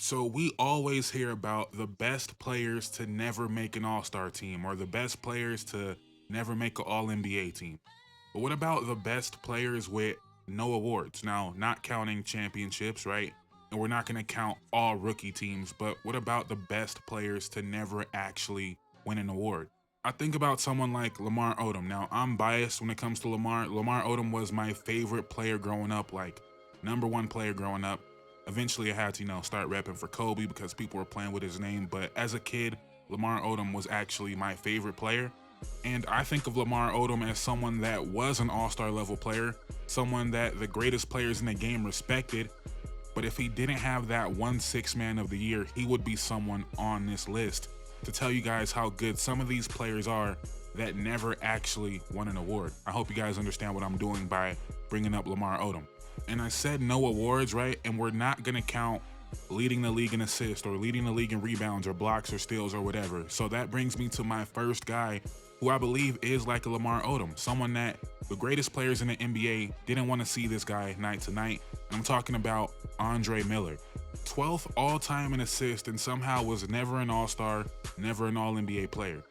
So we always hear about the best players to never make an all-star team or the best players to never make an all-NBA team. But what about the best players with no awards? Now, not counting championships, right? And we're not going to count all rookie teams, but what about the best players to never actually win an award? I think about someone like Lamar Odom. Now, I'm biased when it comes to Lamar. Lamar Odom was my favorite player growing up, like number one player growing up. Eventually, I had to, start repping for Kobe because people were playing with his name. But as a kid, Lamar Odom was actually my favorite player. And I think of Lamar Odom as someone that was an all-star level player, someone that the greatest players in the game respected. But if he didn't have that 1 man of the year, he would be someone on this list to tell you guys how good some of these players are that never actually won an award. I hope you guys understand what I'm doing by bringing up Lamar Odom. And I said no awards, right? And we're not going to count leading the league in assists or leading the league in rebounds or blocks or steals or whatever. So that brings me to my first guy who I believe is like a Lamar Odom, someone that the greatest players in the NBA didn't want to see this guy night to night. I'm talking about Andre Miller. 12th all-time in assists and somehow was never an all-star, never an all-NBA player.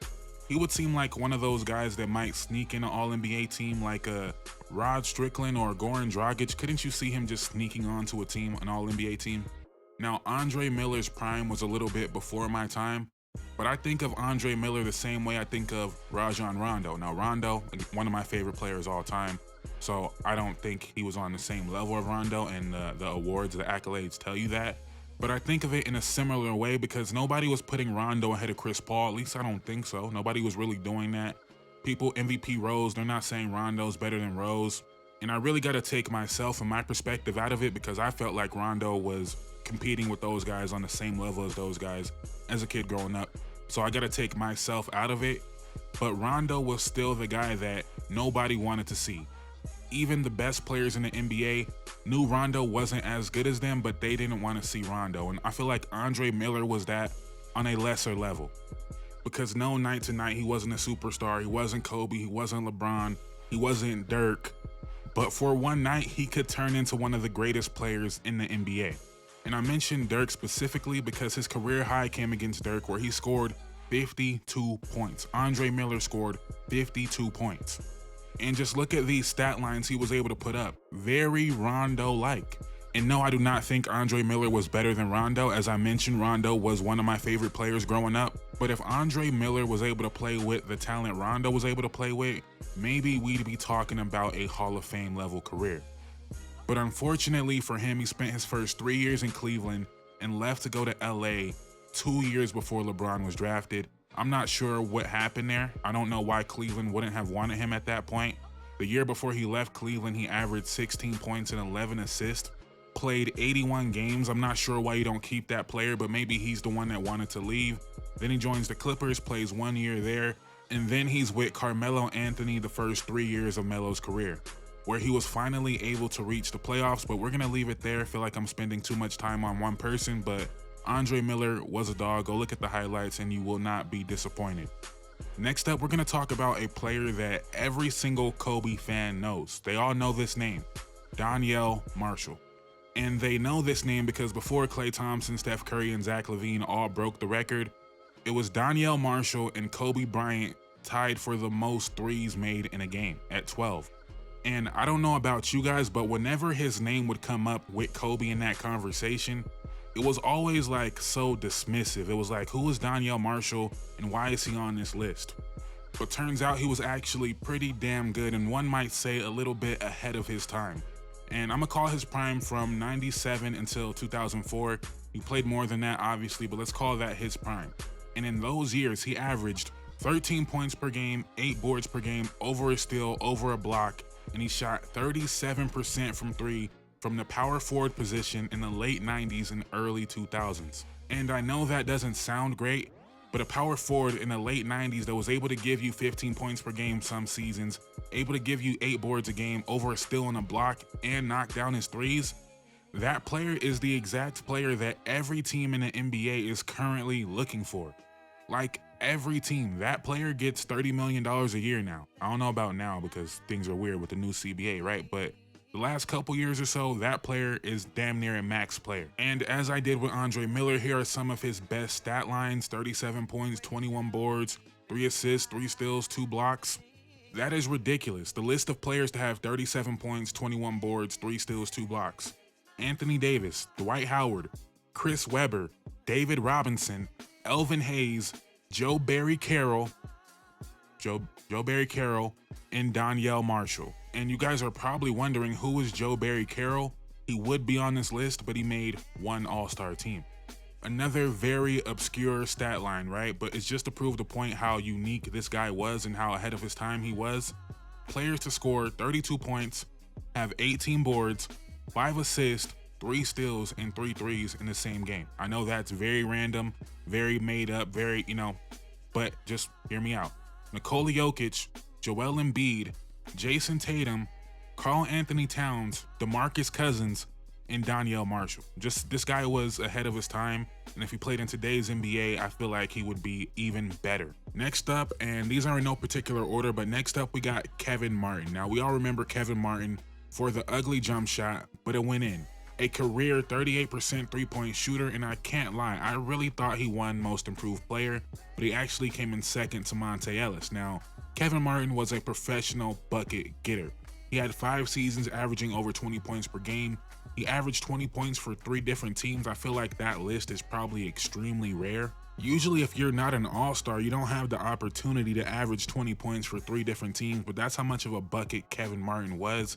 He would seem like one of those guys that might sneak in an all-NBA team like a Rod Strickland or Goran Dragic. Couldn't you see him just sneaking onto a team, an all-NBA team? Now, Andre Miller's prime was a little bit before my time, but I think of Andre Miller the same way I think of Rajon Rondo. Now, Rondo, one of my favorite players all time, so I don't think he was on the same level of Rondo, and the awards, the accolades tell you that. But I think of it in a similar way because nobody was putting Rondo ahead of Chris Paul. At least I don't think so. Nobody was really doing that. People MVP Rose, they're not saying Rondo's better than Rose. And I really got to take myself and my perspective out of it because I felt like Rondo was competing with those guys on the same level as those guys as a kid growing up. So I got to take myself out of it. But Rondo was still the guy that nobody wanted to see. Even the best players in the NBA knew Rondo wasn't as good as them, but they didn't want to see Rondo. And I feel like Andre Miller was that on a lesser level. Because no, night to night, he wasn't a superstar. He wasn't Kobe. He wasn't LeBron. He wasn't Dirk. But for one night, he could turn into one of the greatest players in the NBA. And I mentioned Dirk specifically because his career high came against Dirk where he scored 52 points. Andre Miller scored 52 points. And just look at these stat lines he was able to put up. Very Rondo-like. And no, I do not think Andre Miller was better than Rondo. As I mentioned, Rondo was one of my favorite players growing up. But if Andre Miller was able to play with the talent Rondo was able to play with, maybe we'd be talking about a Hall of Fame level career. But unfortunately for him, he spent his first 3 years in Cleveland and left to go to LA 2 years before LeBron was drafted. I'm not sure what happened there. I don't know why Cleveland wouldn't have wanted him at that point. The year before he left Cleveland, he averaged 16 points and 11 assists, played 81 games. I'm not sure why you don't keep that player, but maybe he's the one that wanted to leave. Then he joins the Clippers, plays 1 year there, and then he's with Carmelo Anthony the first 3 years of Melo's career, where he was finally able to reach the playoffs, but we're gonna leave it there. I feel like I'm spending too much time on one person, but Andre Miller was a dog. Go look at the highlights and you will not be disappointed. Next up, we're gonna talk about a player that every single Kobe fan knows. They all know this name, Danielle Marshall. And they know this name because before Klay Thompson, Steph Curry, and Zach LaVine all broke the record, it was Danielle Marshall and Kobe Bryant tied for the most threes made in a game at 12. And I don't know about you guys, but whenever his name would come up with Kobe in that conversation, it was always like so dismissive. It was like, who is Danielle Marshall and why is he on this list? But turns out he was actually pretty damn good, and one might say a little bit ahead of his time. And I'm gonna call his prime from 97 until 2004. He played more than that, obviously, but let's call that his prime. And in those years, he averaged 13 points per game, 8 boards per game, over a steal, over a block, and he shot 37% from three from the power forward position in the late 90s and early 2000s. And I know that doesn't sound great, but a power forward in the late 90s that was able to give you 15 points per game some seasons, able to give you 8 boards a game, over a steal and a block, and knock down his threes, that player is the exact player that every team in the NBA is currently looking for. Like, every team. That player gets $30 million a year now. I don't know about now because things are weird with the new CBA, right? But The last couple years or so, that player is damn near a max player. And as I did with Andre Miller, here are some of his best stat lines: 37 points, 21 boards, 3 assists, 3 steals, 2 blocks. That is ridiculous. The list of players to have 37 points, 21 boards, 3 steals, 2 blocks: Anthony Davis, Dwight Howard, Chris Webber, David Robinson, Elvin Hayes, Joe Barry Carroll, and Danielle Marshall. And you guys are probably wondering, who is Joe Barry Carroll? He would be on this list, but he made one All-Star team. Another very obscure stat line, right? But it's just to prove the point how unique this guy was and how ahead of his time he was. Players to score 32 points, have 18 boards, 5 assists, 3 steals, and 3 threes in the same game. I know that's very random, very made up, very, but just hear me out. Nikola Jokic, Joel Embiid, Jason Tatum, Karl Anthony Towns, DeMarcus Cousins, and Danielle Marshall. Just this guy was ahead of his time, and if he played in today's NBA, I feel like he would be even better. Next up, and these are in no particular order, but next up we got Kevin Martin. Now we all remember Kevin Martin for the ugly jump shot, but it went in. A career 38% three-point shooter, and I can't lie, I really thought he won Most Improved Player, but he actually came in second to Monte Ellis. Now, Kevin Martin was a professional bucket getter. He had 5 seasons averaging over 20 points per game. He averaged 20 points for 3 different teams. I feel like that list is probably extremely rare. Usually if you're not an all-star, you don't have the opportunity to average 20 points for 3 different teams, but that's how much of a bucket Kevin Martin was.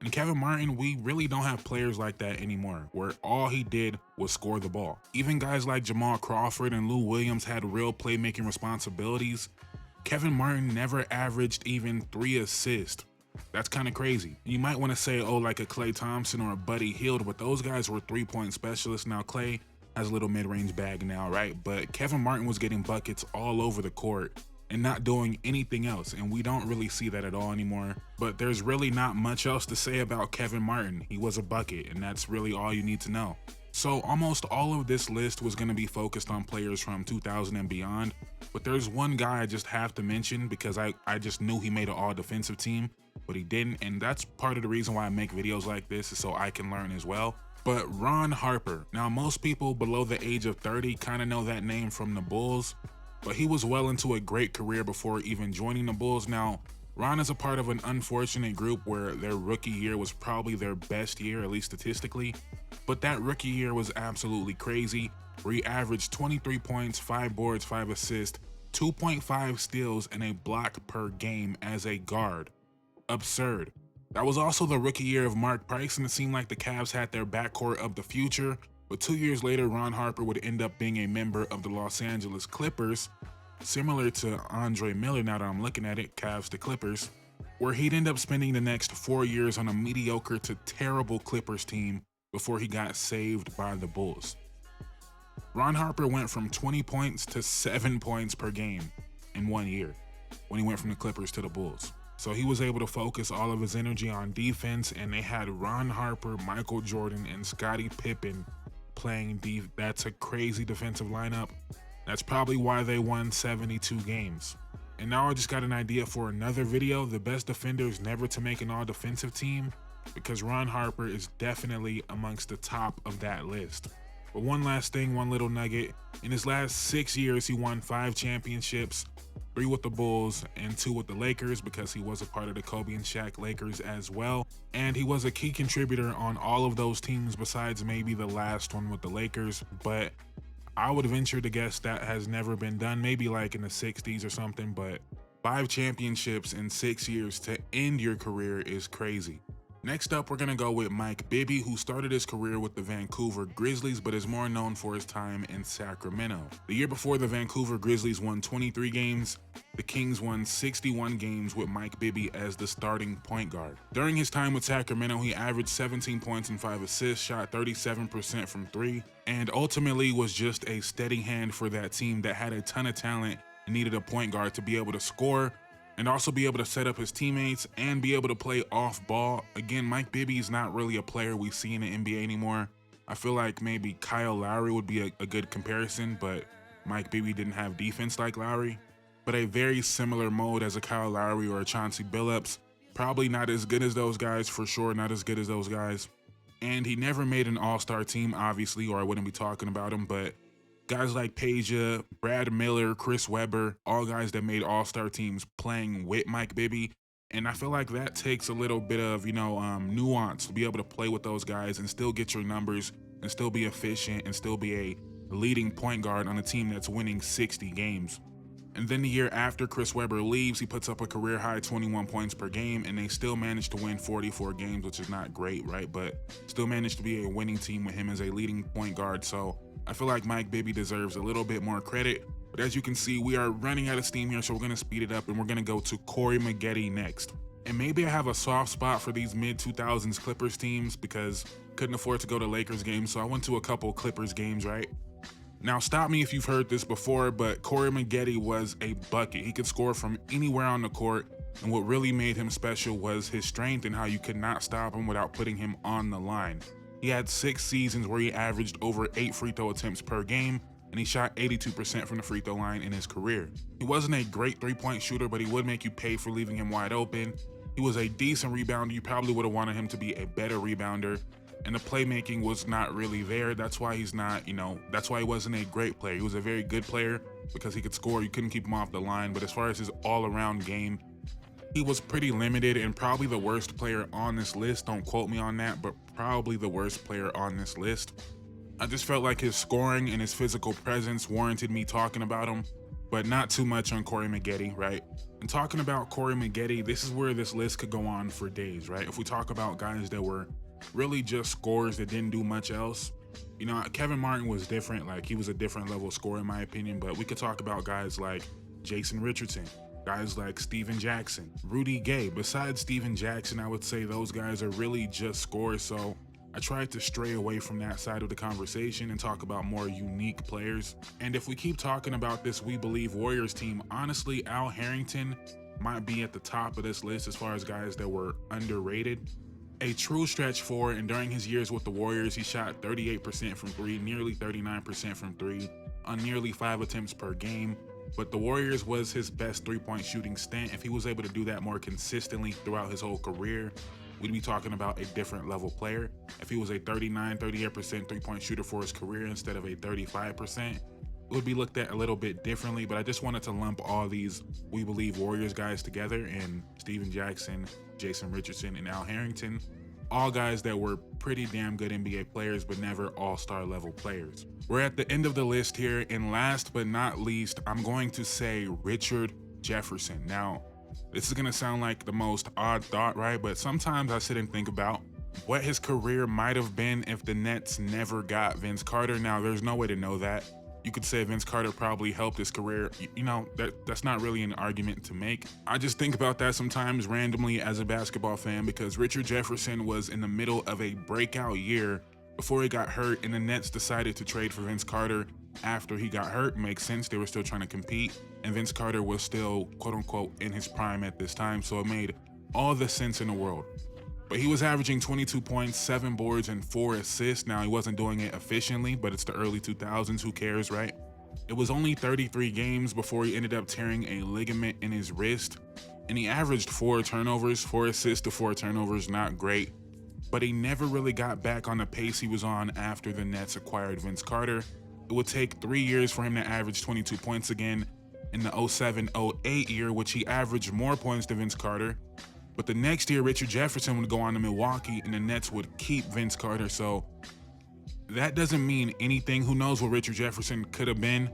And Kevin Martin, we really don't have players like that anymore, where all he did was score the ball. Even guys like Jamal Crawford and Lou Williams had real playmaking responsibilities. Kevin Martin never averaged even 3 assists. That's kind of crazy. You might want to say, oh, like a Klay Thompson or a Buddy Hield, but those guys were 3-point specialists. Now Klay has a little mid-range bag now, right? But Kevin Martin was getting buckets all over the court and not doing anything else, and we don't really see that at all anymore. But there's really not much else to say about Kevin Martin. He was a bucket, and that's really all you need to know. So almost all of this list was going to be focused on players from 2000 and beyond, but there's one guy I just have to mention because I just knew he made an all-defensive team, but he didn't, and that's part of the reason why I make videos like this, is so I can learn as well. But Ron Harper. Now, most people below the age of 30 kind of know that name from the Bulls, but he was well into a great career before even joining the Bulls. Now, Ron is a part of an unfortunate group where their rookie year was probably their best year, at least statistically, but that rookie year was absolutely crazy, where he averaged 23 points, 5 boards, 5 assists, 2.5 steals, and a block per game as a guard. Absurd. That was also the rookie year of Mark Price, and it seemed like the Cavs had their backcourt of the future, but 2 years later, Ron Harper would end up being a member of the Los Angeles Clippers, similar to Andre Miller now that I'm looking at it, Cavs to Clippers, where he'd end up spending the next 4 years on a mediocre to terrible Clippers team before he got saved by the Bulls. Ron Harper went from 20 points to 7 points per game in 1 year when he went from the Clippers to the Bulls. So he was able to focus all of his energy on defense, and they had Ron Harper, Michael Jordan, and Scottie Pippen playing That's a crazy defensive lineup. That's probably why they won 72 games. And now I just got an idea for another video, the best defenders never to make an all-defensive team, because Ron Harper is definitely amongst the top of that list. But one last thing, one little nugget. In his last 6 years, he won 5 championships, 3 with the Bulls and 2 with the Lakers, because he was a part of the Kobe and Shaq Lakers as well. And he was a key contributor on all of those teams besides maybe the last one with the Lakers. But I would venture to guess that has never been done, maybe like in the 60s or something, but 5 championships in 6 years to end your career is crazy. Next up, we're going to go with Mike Bibby, who started his career with the Vancouver Grizzlies, but is more known for his time in Sacramento. The year before, the Vancouver Grizzlies won 23 games. The Kings won 61 games with Mike Bibby as the starting point guard. During his time with Sacramento, he averaged 17 points and 5 assists, shot 37% from 3, and ultimately was just a steady hand for that team that had a ton of talent and needed a point guard to be able to score and also be able to set up his teammates and be able to play off ball. Again, Mike Bibby is not really a player we see in the NBA anymore. I feel like maybe Kyle Lowry would be a good comparison, but Mike Bibby didn't have defense like Lowry. But a very similar mode as a Kyle Lowry or a Chauncey Billups. Probably not as good as those guys, for sure, not as good as those guys. And he never made an all-star team, obviously, or I wouldn't be talking about him, but guys like Peja, Brad Miller, Chris Webber, all guys that made all-star teams playing with Mike Bibby. And I feel like that takes a little bit of, nuance to be able to play with those guys and still get your numbers and still be efficient and still be a leading point guard on a team that's winning 60 games. And then the year after Chris Webber leaves, he puts up a career high 21 points per game, and they still managed to win 44 games, which is not great, right? But still managed to be a winning team with him as a leading point guard. So I feel like Mike Bibby deserves a little bit more credit. But as you can see, we are running out of steam here, so we're going to speed it up, and we're going to go to Corey Maggette next. And maybe I have a soft spot for these mid-2000s Clippers teams because couldn't afford to go to Lakers games, so I went to a couple Clippers games, right? Now, stop me if you've heard this before, but Corey Maggette was a bucket. He could score from anywhere on the court, and what really made him special was his strength and how you could not stop him without putting him on the line. He had 6 seasons where he averaged over 8 free throw attempts per game, and he shot 82% from the free throw line in his career. He wasn't a great three-point shooter, but he would make you pay for leaving him wide open. He was a decent rebounder. You probably would have wanted him to be a better rebounder. And the playmaking was not really there. That's why he's not, that's why he wasn't a great player. He was a very good player because he could score. You couldn't keep him off the line. But as far as his all-around game, he was pretty limited and probably the worst player on this list. Don't quote me on that, but probably the worst player on this list. I just felt like his scoring and his physical presence warranted me talking about him, but not too much on Corey Maggette, right? And talking about Corey Maggette, this is where this list could go on for days, right? If we talk about guys that were really just scorers that didn't do much else. Kevin Martin was different. Like, he was a different level scorer in my opinion, but we could talk about guys like Jason Richardson, guys like Steven Jackson, Rudy Gay. Besides Steven Jackson, I would say those guys are really just scorers. So I tried to stray away from that side of the conversation and talk about more unique players. And if we keep talking about this We Believe Warriors team, honestly, Al Harrington might be at the top of this list as far as guys that were underrated. A true stretch four, and during his years with the Warriors, he shot 38% from 3, nearly 39% from 3, on nearly 5 attempts per game. But the Warriors was his best three-point shooting stint. If he was able to do that more consistently throughout his whole career, we'd be talking about a different level player. If he was a 38% three-point shooter for his career instead of a 35%, it would be looked at a little bit differently. But I just wanted to lump all these We Believe Warriors guys together, and Steven Jackson, Jason Richardson, and Al Harrington, all guys that were pretty damn good NBA players, but never all-star level players. We're at the end of the list here, and last but not least, I'm going to say Richard Jefferson. Now, this is gonna sound like the most odd thought, right? But sometimes I sit and think about what his career might have been if the Nets never got Vince Carter. Now, there's no way to know that. You could say Vince Carter probably helped his career. That's not really an argument to make. I just think about that sometimes randomly as a basketball fan because Richard Jefferson was in the middle of a breakout year before he got hurt, and the Nets decided to trade for Vince Carter after he got hurt. Makes sense. They were still trying to compete, and Vince Carter was still, quote unquote, in his prime at this time. So it made all the sense in the world. But he was averaging 22 points, 7 boards, and 4 assists. Now, he wasn't doing it efficiently, but it's the early 2000s. Who cares, right? It was only 33 games before he ended up tearing a ligament in his wrist, and he averaged 4 turnovers, 4 assists to 4 turnovers. Not great, but he never really got back on the pace he was on after the Nets acquired Vince Carter. It would take 3 years for him to average 22 points again in the 07-08 year, which he averaged more points than Vince Carter. But the next year, Richard Jefferson would go on to Milwaukee, and the Nets would keep Vince Carter. So that doesn't mean anything. Who knows what Richard Jefferson could have been?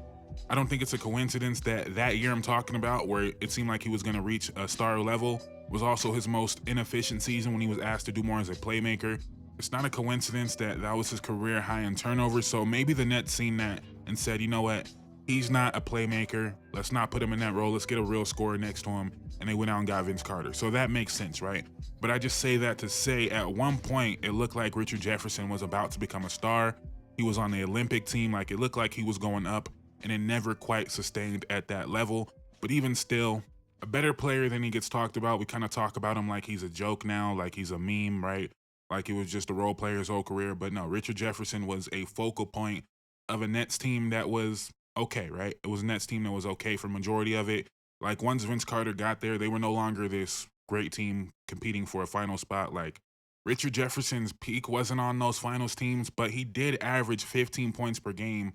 I don't think it's a coincidence that that year I'm talking about, where it seemed like he was going to reach a star level, was also his most inefficient season when he was asked to do more as a playmaker. It's not a coincidence that that was his career high in turnovers. So maybe the Nets seen that and said, you know what? He's not a playmaker. Let's not put him in that role. Let's get a real scorer next to him. And they went out and got Vince Carter. So that makes sense, right? But I just say that to say at one point, it looked like Richard Jefferson was about to become a star. He was on the Olympic team. Like, it looked like he was going up, and it never quite sustained at that level. But even still, a better player than he gets talked about. We kind of talk about him like he's a joke now, like he's a meme, right? Like he was just a role player his whole career. But no, Richard Jefferson was a focal point of a Nets team that was okay, right? It was a Nets team that was okay for majority of it. Like, once Vince Carter got there, they were no longer this great team competing for a final spot. Like Richard Jefferson's peak wasn't on those finals teams, but he did average 15 points per game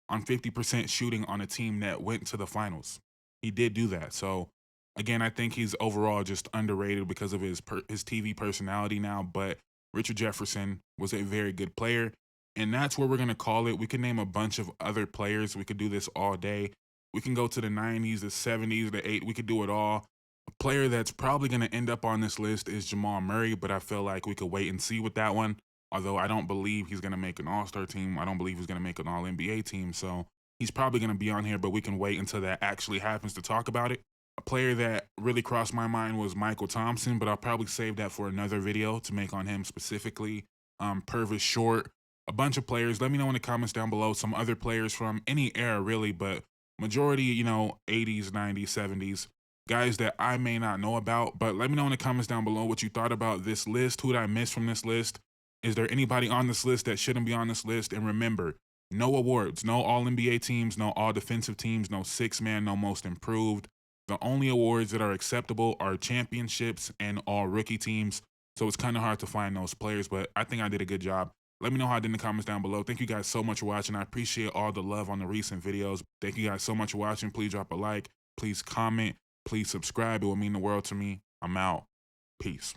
on 50% shooting on a team that went to the finals. He did do that. So again, I think he's overall just underrated because of his TV personality now, but Richard Jefferson was a very good player. And that's where we're going to call it. We can name a bunch of other players. We could do this all day. We can go to the 90s, the 70s, the 80s. We could do it all. A player that's probably going to end up on this list is Jamal Murray, but I feel like we could wait and see with that one. Although I don't believe he's going to make an all-star team. I don't believe he's going to make an all-NBA team. So he's probably going to be on here, but we can wait until that actually happens to talk about it. A player that really crossed my mind was Michael Thompson, but I'll probably save that for another video to make on him specifically. Purvis Short, a bunch of players. Let me know in the comments down below some other players from any era, really, but majority, 80s, 90s, 70s, guys that I may not know about. But let me know in the comments down below what you thought about this list. Who did I miss from this list? Is there anybody on this list that shouldn't be on this list? And remember, no awards, no All-NBA teams, no All-Defensive teams, no six-man, no Most Improved. The only awards that are acceptable are championships and all-rookie teams. So it's kind of hard to find those players, but I think I did a good job. Let me know how I did in the comments down below. Thank you guys so much for watching. I appreciate all the love on the recent videos. Thank you guys so much for watching. Please drop a like. Please comment. Please subscribe. It will mean the world to me. I'm out. Peace.